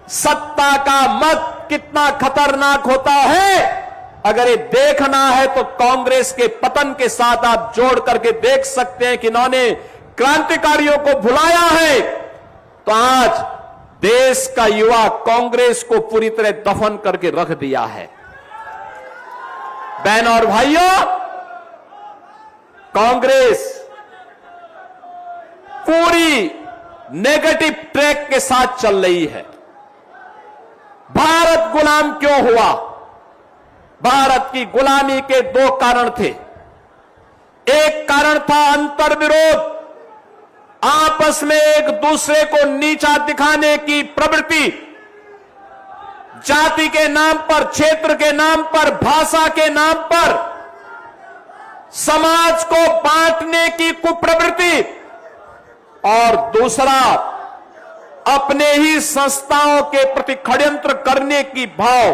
सत्ता का मत कितना खतरनाक होता है, अगर ये देखना है तो कांग्रेस के पतन के साथ आप जोड़ करके देख सकते हैं कि इन्होंने क्रांतिकारियों को भुलाया है, तो आज देश का युवा कांग्रेस को पूरी तरह दफन करके रख दिया है। बहनों और भाइयों, कांग्रेस पूरी नेगेटिव ट्रैक के साथ चल रही है। भारत गुलाम क्यों हुआ? भारत की गुलामी के दो कारण थे। एक कारण था अंतर्विरोध, आपस में एक दूसरे को नीचा दिखाने की प्रवृत्ति, जाति के नाम पर, क्षेत्र के नाम पर, भाषा के नाम पर समाज को बांटने की कुप्रवृत्ति, और दूसरा अपने ही संस्थाओं के प्रति षड्यंत्र करने की भाव।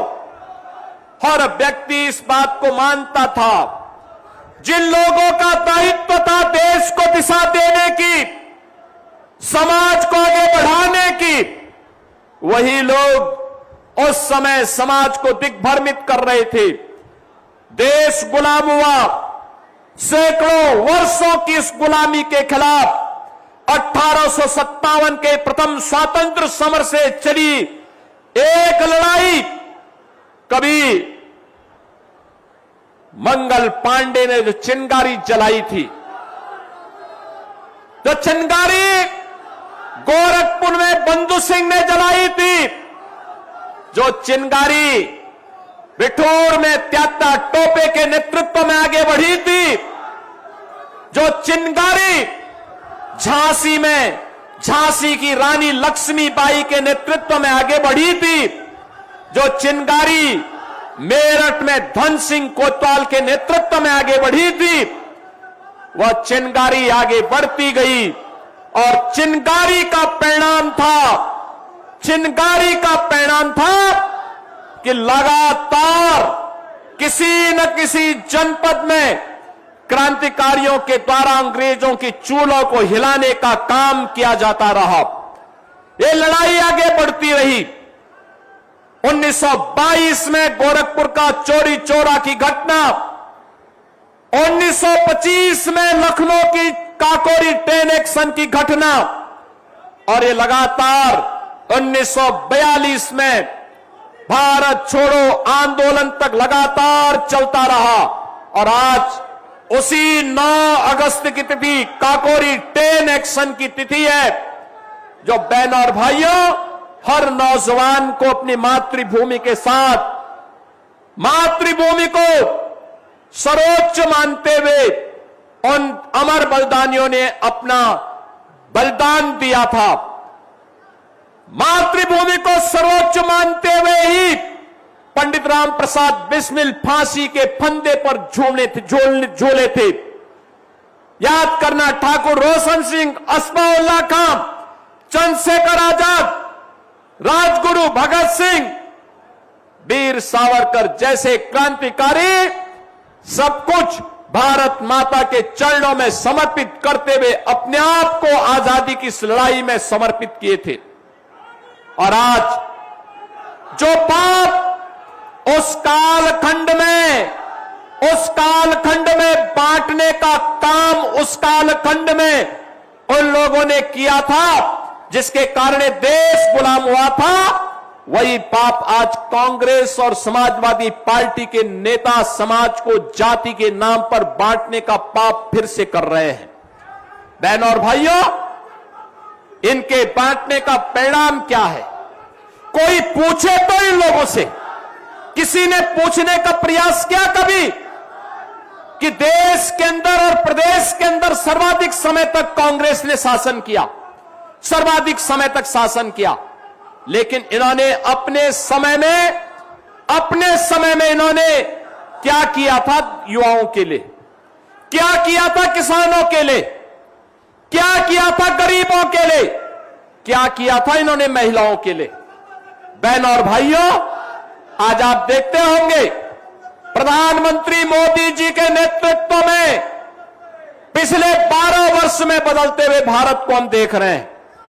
हर व्यक्ति इस बात को मानता था, जिन लोगों का दायित्व था देश को दिशा देने की, समाज को आगे बढ़ाने की, वही लोग उस समय समाज को दिग्भ्रमित कर रहे थे। देश गुलाम हुआ। सैकड़ों वर्षों की इस गुलामी के खिलाफ 1857 के प्रथम स्वातंत्र समर से चली एक लड़ाई, कभी मंगल पांडे ने जो चिंगारी जलाई थी, जो चिंगारी गोरखपुर में बंधु सिंह ने जलाई थी, जो चिंगारी बिठूर में त्यात्या टोपे के नेतृत्व में आगे बढ़ी थी, जो चिंगारी झांसी में झांसी की रानी लक्ष्मीबाई के नेतृत्व में आगे बढ़ी थी, जो चिंगारी मेरठ में धन सिंह कोतवाल के नेतृत्व में आगे बढ़ी थी, वह चिंगारी आगे बढ़ती गई। और चिंगारी का परिणाम था कि लगातार किसी न किसी जनपद में क्रांतिकारियों के द्वारा अंग्रेजों की चूलों को हिलाने का काम किया जाता रहा। ये लड़ाई आगे बढ़ती रही। 1922 में गोरखपुर का चोरी चोरा की घटना, 1925 में लखनऊ की काकोरी ट्रेन एक्शन की घटना, और ये लगातार 1942 में भारत छोड़ो आंदोलन तक लगातार चलता रहा। और आज उसी 9 अगस्त की तिथि काकोरी ट्रेन एक्शन की तिथि है, जो बहनों और भाइयों, हर नौजवान को अपनी मातृभूमि के साथ, मातृभूमि को सर्वोच्च मानते हुए उन अमर बलिदानियों ने अपना बलिदान दिया था। मातृभूमि को सर्वोच्च मानते हुए ही पंडित राम प्रसाद बिस्मिल फांसी के फंदे पर झूले थे। याद करना, ठाकुर रोशन सिंह, अस्फाउल्लाह खां, चंद्रशेखर आजाद, राजगुरु भगत सिंह, वीर सावरकर जैसे क्रांतिकारी सब कुछ भारत माता के चरणों में समर्पित करते हुए अपने आप को आजादी की इस लड़ाई में समर्पित किए थे। और आज जो पाप उस कालखंड में बांटने का काम उस कालखंड में उन लोगों ने किया था, जिसके कारण देश गुलाम हुआ था, वही पाप आज कांग्रेस और समाजवादी पार्टी के नेता समाज को जाति के नाम पर बांटने का पाप फिर से कर रहे हैं। बहनों और भाइयों, इनके बांटने का परिणाम क्या है? कोई पूछे तो इन लोगों से, किसी ने पूछने का प्रयास किया कभी कि देश के अंदर और प्रदेश के अंदर सर्वाधिक समय तक कांग्रेस ने शासन किया, सर्वाधिक समय तक शासन किया, लेकिन इन्होंने अपने समय में इन्होंने क्या किया था? युवाओं के लिए क्या किया था? किसानों के लिए क्या किया था? गरीबों के लिए क्या किया था? इन्होंने महिलाओं के लिए। बहनों और भाइयों, आज आप देखते होंगे प्रधानमंत्री मोदी जी के नेतृत्व में पिछले 12 वर्ष में बदलते हुए भारत को हम देख रहे हैं।